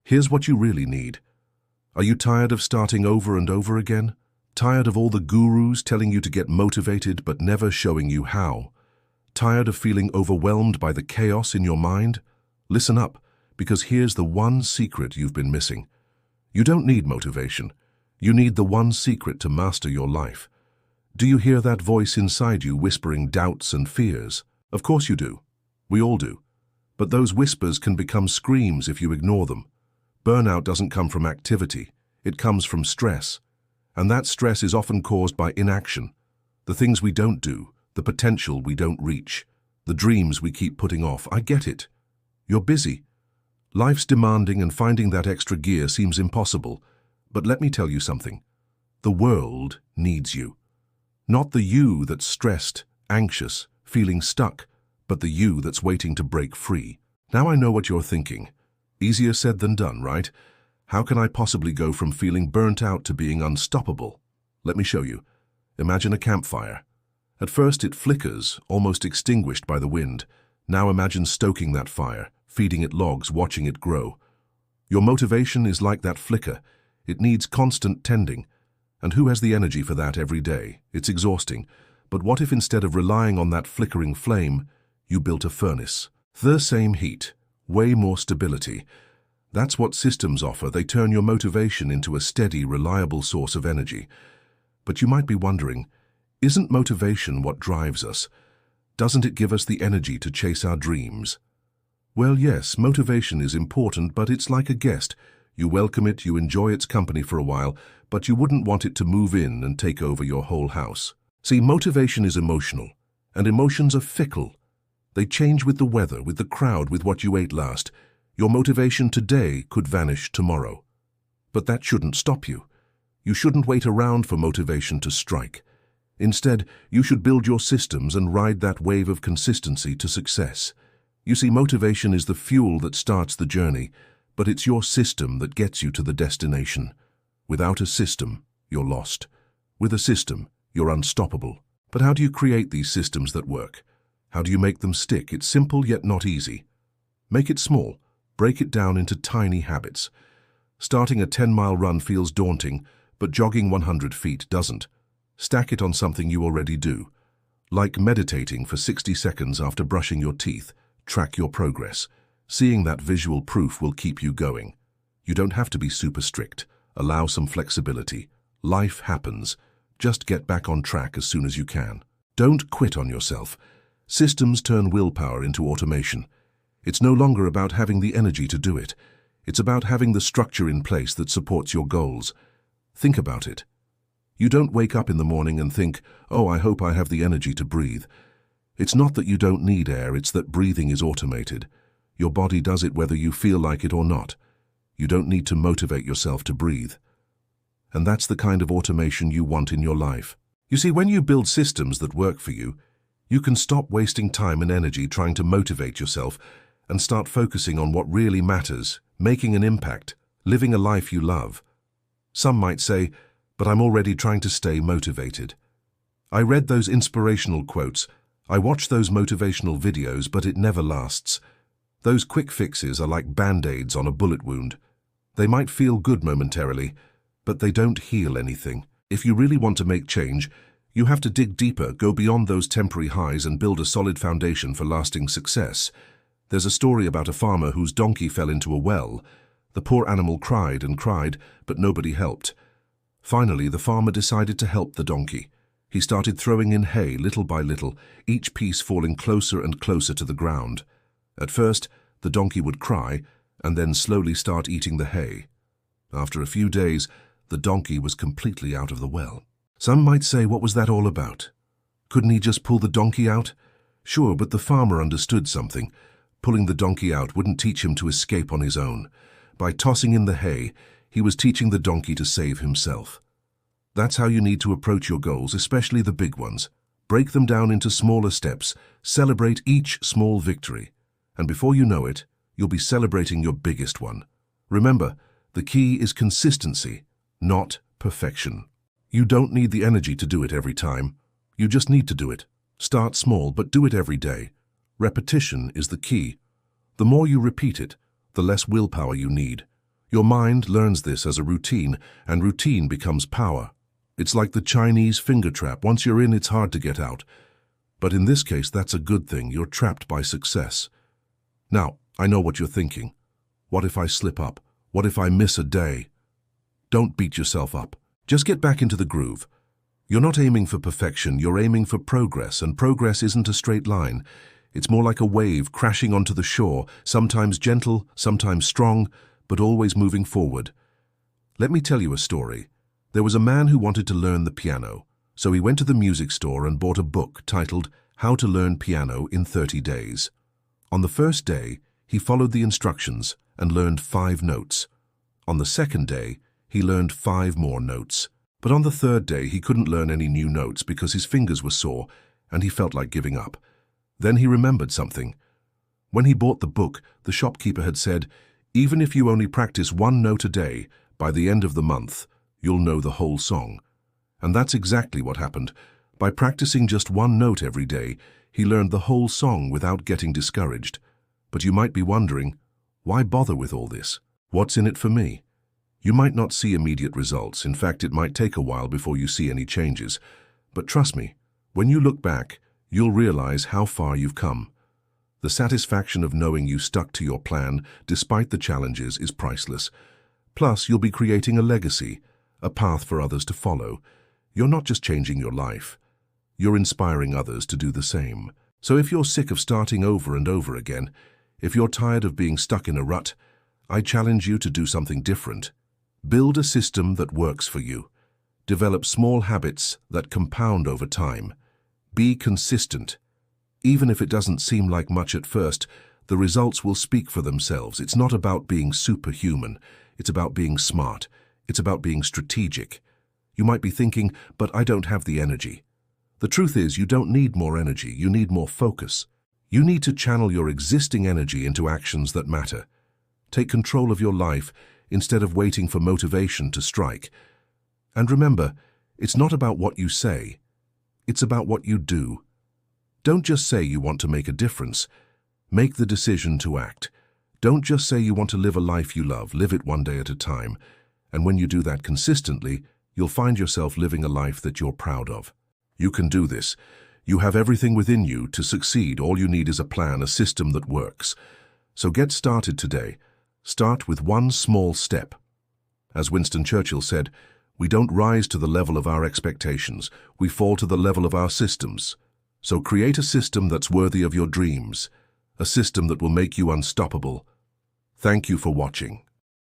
Here's what you really need. Are you tired of starting over and over again? Tired of all the gurus telling you to get motivated but never showing you how? Tired of feeling overwhelmed by the chaos in your mind? Listen up, because here's the one secret you've been missing. You don't need motivation. You need the one secret to master your life. Do you hear that voice inside you whispering doubts and fears? Of course you do. We all do. But those whispers can become screams if you ignore them. Burnout doesn't come from activity. It comes from stress. And that stress is often caused by inaction. The things we don't do, the potential we don't reach, the dreams we keep putting off. I get it. You're busy. Life's demanding and finding that extra gear seems impossible. But let me tell you something. The world needs you. Not the you that's stressed, anxious, feeling stuck, but the you that's waiting to break free. Now I know what you're thinking. Easier said than done, right? How can I possibly go from feeling burnt out to being unstoppable? Let me show you. Imagine a campfire. At first it flickers, almost extinguished by the wind. Now imagine stoking that fire, feeding it logs, watching it grow. Your motivation is like that flicker. It needs constant tending. And who has the energy for that every day? It's exhausting. But what if instead of relying on that flickering flame, you built a furnace? The same heat, way more stability. That's what systems offer. They turn your motivation into a steady, reliable source of energy. But you might be wondering, isn't motivation what drives us? Doesn't it give us the energy to chase our dreams? Well, yes, motivation is important, but it's like a guest. You welcome it, you enjoy its company for a while, but you wouldn't want it to move in and take over your whole house. See, motivation is emotional, and emotions are fickle. They change with the weather, with the crowd, with what you ate last. Your motivation today could vanish tomorrow. But that shouldn't stop you. You shouldn't wait around for motivation to strike. Instead, you should build your systems and ride that wave of consistency to success. You see, motivation is the fuel that starts the journey, but it's your system that gets you to the destination. Without a system, you're lost. With a system, you're unstoppable. But how do you create these systems that work? How do you make them stick? It's simple yet not easy. Make it small. Break it down into tiny habits. Starting a 10-mile run feels daunting, but jogging 100 feet doesn't. Stack it on something you already do. Like meditating for 60 seconds after brushing your teeth. Track your progress. Seeing that visual proof will keep you going. You don't have to be super strict. Allow some flexibility. Life happens. Just get back on track as soon as you can. Don't quit on yourself. Systems turn willpower into automation. It's no longer about having the energy to do it. It's about having the structure in place that supports your goals. Think about it. You don't wake up in the morning and think, oh, I hope I have the energy to breathe. It's not that you don't need air, it's that breathing is automated. Your body does it whether you feel like it or not. You don't need to motivate yourself to breathe. And that's the kind of automation you want in your life. You see, when you build systems that work for you, you can stop wasting time and energy trying to motivate yourself and start focusing on what really matters, making an impact, living a life you love. Some might say, but I'm already trying to stay motivated. I read those inspirational quotes. I watch those motivational videos, but it never lasts. Those quick fixes are like band-aids on a bullet wound. They might feel good momentarily, but they don't heal anything. If you really want to make change, you have to dig deeper, go beyond those temporary highs and build a solid foundation for lasting success. There's a story about a farmer whose donkey fell into a well. The poor animal cried and cried, but nobody helped. Finally, the farmer decided to help the donkey. He started throwing in hay little by little, each piece falling closer and closer to the ground. At first, the donkey would cry, and then slowly start eating the hay. After a few days, the donkey was completely out of the well. Some might say, what was that all about? Couldn't he just pull the donkey out? Sure, but the farmer understood something. Pulling the donkey out wouldn't teach him to escape on his own. By tossing in the hay, he was teaching the donkey to save himself. That's how you need to approach your goals, especially the big ones. Break them down into smaller steps, celebrate each small victory, and before you know it, you'll be celebrating your biggest one. Remember, the key is consistency, not perfection. You don't need the energy to do it every time. You just need to do it. Start small, but do it every day. Repetition is the key. The more you repeat it, the less willpower you need. Your mind learns this as a routine, and routine becomes power. It's like the Chinese finger trap. Once you're in, it's hard to get out. But in this case, that's a good thing. You're trapped by success. Now, I know what you're thinking. What if I slip up? What if I miss a day? Don't beat yourself up. Just get back into the groove. You're not aiming for perfection, you're aiming for progress, and progress isn't a straight line. It's more like a wave crashing onto the shore, sometimes gentle, sometimes strong, but always moving forward. Let me tell you a story. There was a man who wanted to learn the piano, so he went to the music store and bought a book titled How to Learn Piano in 30 Days. On the first day, he followed the instructions and learned 5 notes. On the second day, he learned 5 more notes. But on the third day, he couldn't learn any new notes because his fingers were sore and he felt like giving up. Then he remembered something. When he bought the book, the shopkeeper had said, "Even if you only practice 1 note a day, by the end of the month, you'll know the whole song." And that's exactly what happened. By practicing just 1 note every day, he learned the whole song without getting discouraged. But you might be wondering, why bother with all this? What's in it for me? You might not see immediate results. In fact, it might take a while before you see any changes. But trust me, when you look back, you'll realize how far you've come. The satisfaction of knowing you stuck to your plan, despite the challenges, is priceless. Plus, you'll be creating a legacy, a path for others to follow. You're not just changing your life. You're inspiring others to do the same. So if you're sick of starting over and over again, if you're tired of being stuck in a rut, I challenge you to do something different. Build a system that works for you. Develop small habits that compound over time. Be consistent. Even if it doesn't seem like much at first, the results will speak for themselves. It's not about being superhuman. It's about being smart. It's about being strategic. You might be thinking, but I don't have the energy. The truth is, you don't need more energy. You need more focus. You need to channel your existing energy into actions that matter. Take control of your life instead of waiting for motivation to strike. And remember, it's not about what you say. It's about what you do. Don't just say you want to make a difference. Make the decision to act. Don't just say you want to live a life you love. Live it one day at a time. And when you do that consistently, you'll find yourself living a life that you're proud of. You can do this. You have everything within you to succeed. All you need is a plan, a system that works. So get started today. Start with 1 small step. As Winston Churchill said, we don't rise to the level of our expectations. We fall to the level of our systems. So create a system that's worthy of your dreams, a system that will make you unstoppable. Thank you for watching.